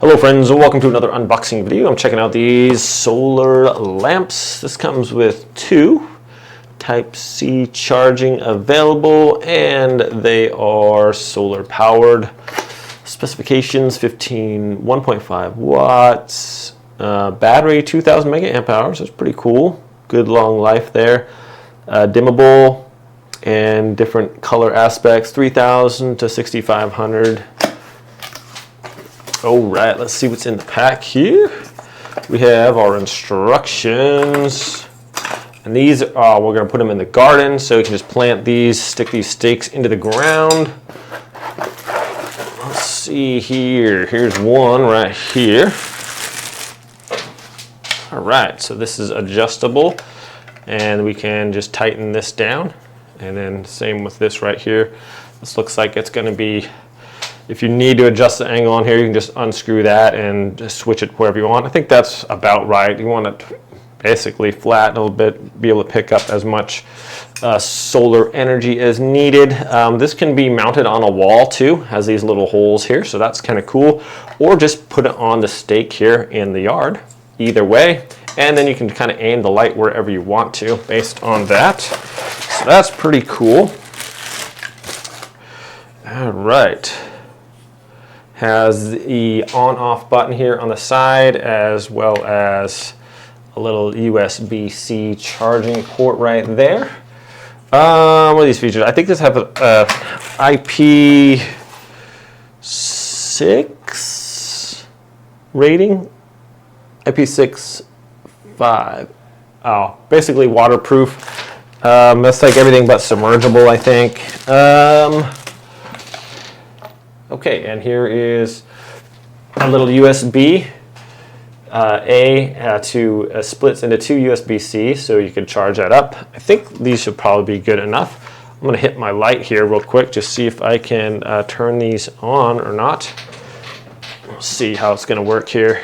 Hello friends, welcome to another unboxing video. I'm checking out these solar lamps. This comes with two Type-C charging available, and they are solar powered. Specifications: 1.5 watts, battery 2000 mega-amp hours. That's pretty cool. Good long life there. Dimmable and different color aspects, 3000 to 6500. All right, let's see what's in the pack here. We have our instructions, and these are, we're gonna put them in the garden, so you can just plant these, stick these stakes into the ground. Let's see here, here's one right here. All right, so this is adjustable, and we can just tighten this down, and then same with this right here. This looks like it's gonna be, if you need to adjust the angle on here, you can just unscrew that and just switch it wherever you want. I think that's about right. You want it basically flat a little bit, be able to pick up as much solar energy as needed. This can be mounted on a wall too, has these little holes here, so that's kind of cool. Or just put it on the stake here in the yard, either way. And then you can kind of aim the light wherever you want to based on that. So that's pretty cool. All right. Has the on-off button here on the side, as well as a little USB-C charging port right there. What are these features? I think this has a IP6 rating. IP65. Oh, basically waterproof. That's like everything but submergible, I think. Okay, and here is a little USB splits into two USB-C, so you can charge that up. I think these should probably be good enough. I'm going to hit my light here real quick, just see if I can turn these on or not. We'll see how it's going to work here.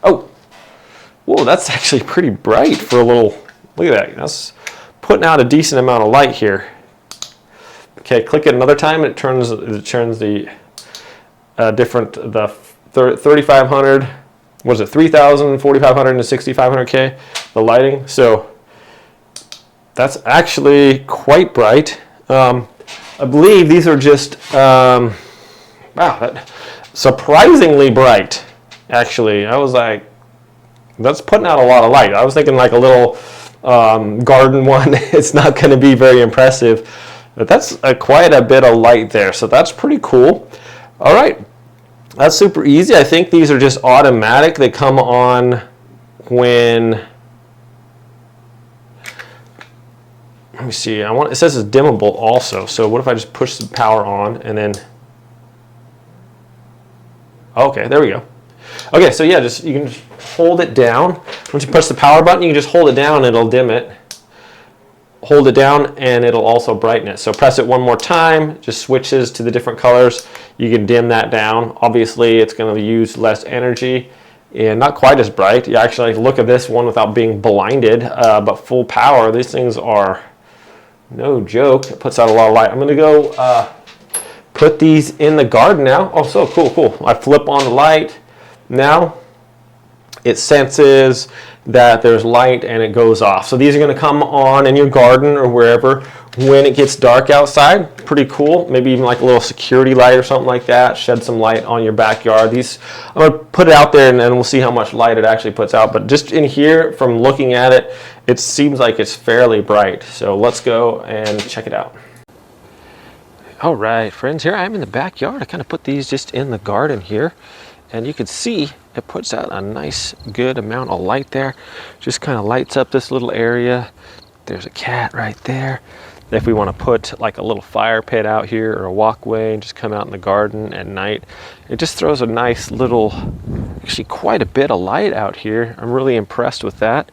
Oh, whoa, that's actually pretty bright for a little, look at that. That's putting out a decent amount of light here. Okay, click it another time, and it turns the the 3500, what is it, 3000, 4500, and 6500K, the lighting. So that's actually quite bright. I believe these are just, wow, surprisingly bright, actually. I was like, that's putting out a lot of light. I was thinking like a little garden one, it's not going to be very impressive. But that's quite a bit of light there, so that's pretty cool. All right, that's super easy. I think these are just automatic. They come on when, let me see, it says it's dimmable also. So what if I just push the power on and then, okay, there we go. Okay, so yeah, you can just hold it down. Once you push the power button, you can just hold it down and it'll dim it. Hold it down and it'll also brighten it. So press it one more time, just switches to the different colors. You can dim that down. Obviously it's going to use less energy and not quite as bright. You actually look at this one without being blinded, but full power, these things are no joke. It puts out a lot of light. I'm going to go put these in the garden now. Oh, so cool. I flip on the light. Now it senses that there's light and it goes off. So these are going to come on in your garden or wherever when it gets dark outside. Pretty cool. Maybe even like a little security light or something like that. Shed some light on your backyard. These, I'm going to put it out there and then we'll see how much light it actually puts out. But just in here, from looking at it, it seems like it's fairly bright. So let's go and check it out. All right, friends, here I am in the backyard. I kind of put these just in the garden here. And you can see it puts out a nice, good amount of light there. Just kind of lights up this little area. There's a cat right there. If we want to put like a little fire pit out here or a walkway and just come out in the garden at night, it just throws a nice little, actually quite a bit of light out here. I'm really impressed with that.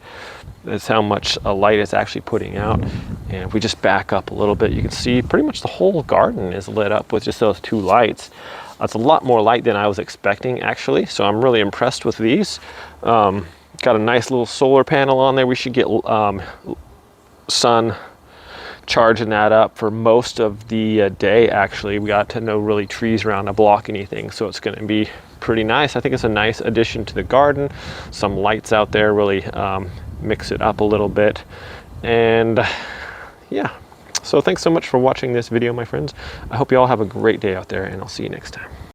That's how much light it's actually putting out. And if we just back up a little bit, you can see pretty much the whole garden is lit up with just those two lights. That's a lot more light than I was expecting, actually, so I'm really impressed with these. Got a nice little solar panel on there. We should get sun charging that up for most of the day. Actually, we got to no really trees around to block anything, so it's going to be pretty nice. I think it's a nice addition to the garden. Some lights out there really mix it up a little bit. And yeah, so thanks so much for watching this video, my friends. I hope you all have a great day out there, and I'll see you next time.